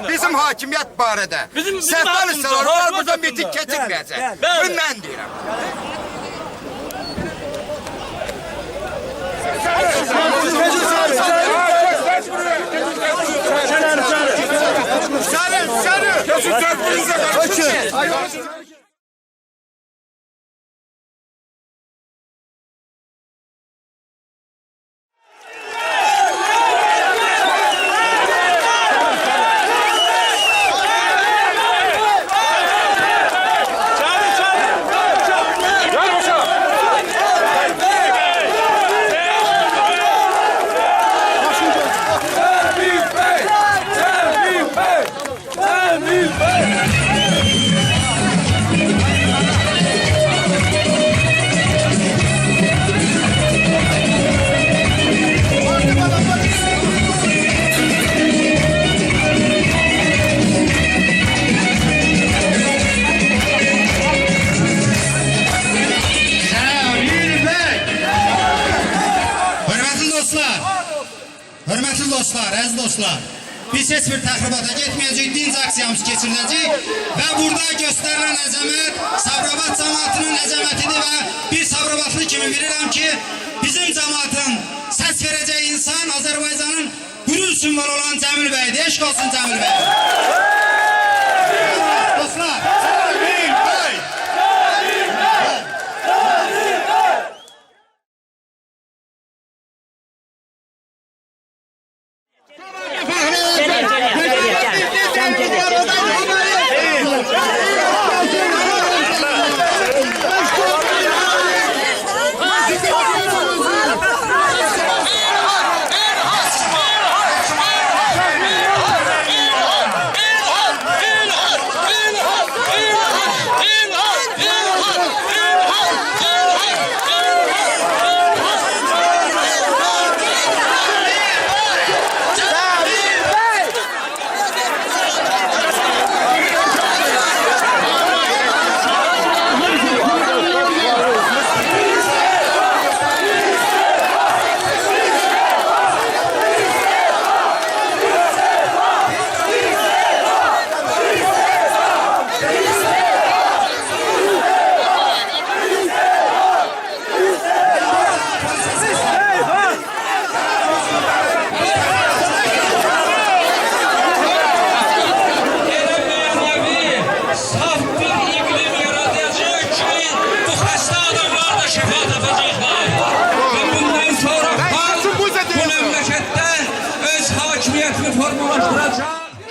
Bizim hakimiyyət barədə səhvlər istiyorlar, buradan bitik keçirməyəcək. Bundan deyirəm. Hörmətli dostlar, əziz dostlar, biz heç bir təxribata getməyəcək, dinc aksiyamız keçiriləcək və burada göstərilən əzəmət Sabirabad cəmaatının əzəmətidir və bir Sabirabadlı kimi bilirəm ki, bizim cəmaatın səs verəcək insan Azərbaycanın qürur simvolu olan Cəmil bəydir. Eşq olsun Cəmil bəy. Dostlar, Cəmil bəy!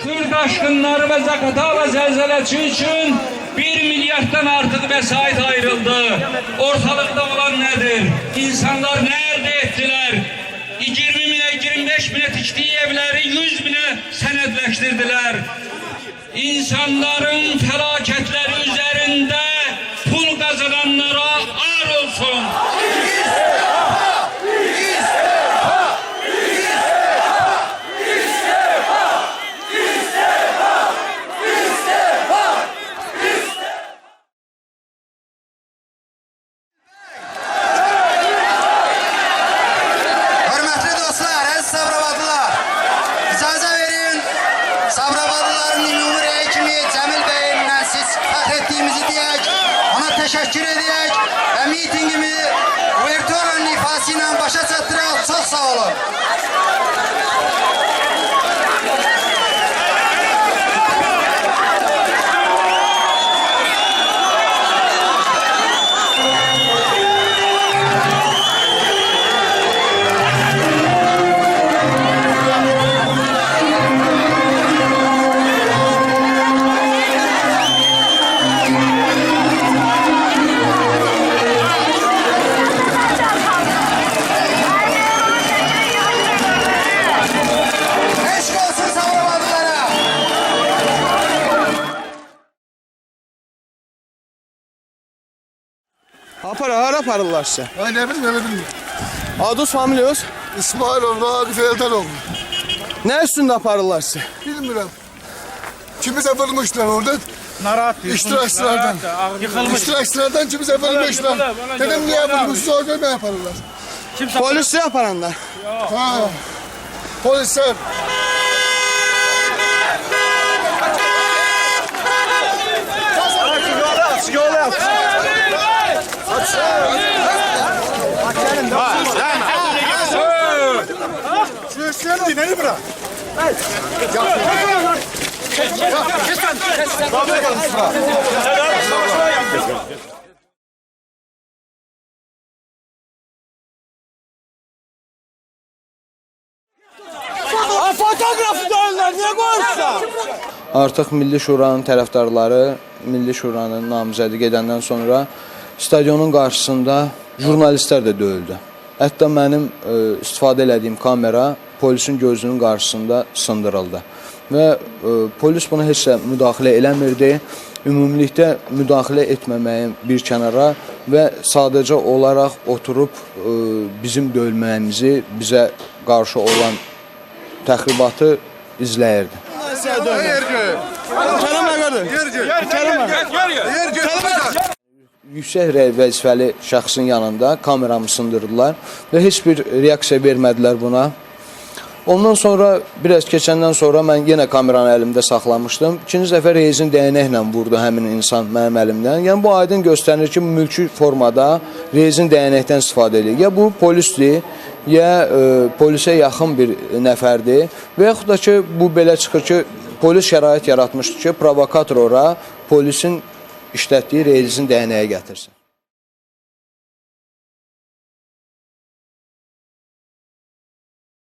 Kürt aşkınları ve Zakatala zelzelesi için 1 milyardan artık vesait ayrıldı. Ortalıkta olan nedir? İnsanlar nerede ettiler? 20 bine, 25 bine tiktiği evleri 100 bine senetleştirdiler. İnsanların felaketleri üzerinde pul kazananlara ağır olsun. Teşekkür edək və mitingimi virtual ifası ilə başa çatdıraq. Çox sağ olun. hara aparırlar sizə? Ay ne bileyim, öyle bilmiyorum. Adınız, familiyos? İsmailoğlu, Arif Eltanoğlu. Nə üstündə aparırlar sizə? Bilmiyorum. Kimize vurmuşlar orada. Narahat değil. İştirakçılardan. İştirakçılardan kimize vurmuşlar. Dedim niye vurmuşsunuz orada ne yaparlar? Polis sizə aparanda. Ha. Polisler. Fotoğrafı döyürlər, niyə qoyursan? Artıq Milli Şuranın tərəfdarları Milli Şuranın namizədi gedəndən sonra stadionun qarşısında jurnalistlər də döyüldü. Hətta mənim istifadə elədiyim kamera polisin gözünün qarşısında sındırıldı. Və polis buna heç də müdaxilə eləmirdi. Ümumilikdə müdaxilə etməməyin bir kənara və sadəcə olaraq oturub bizim döyülməyimizi, bizə qarşı olan təxribatı izləyirdi. Yüksək vəzifəli şəxsin yanında kameramı sındırdılar və heç bir reaksiya vermədilər buna. Ondan sonra, biraz keçəndən sonra mən yenə kameranı əlimdə saxlamışdım. İkinci dəfə rezin dəyənəklə vurdu həmin insan mənim əlimdən. Yəni bu aydın göstərir ki, mülki formada rezin dəyənəkdən istifadə edir. Ya bu polisdir, ya polisə yaxın bir nəfərdir və yaxud da ki, bu belə çıxır ki, polis şərait yaratmışdır ki, provokator ora polisin işlətdiyi rezin dəyənəyə gətirsin.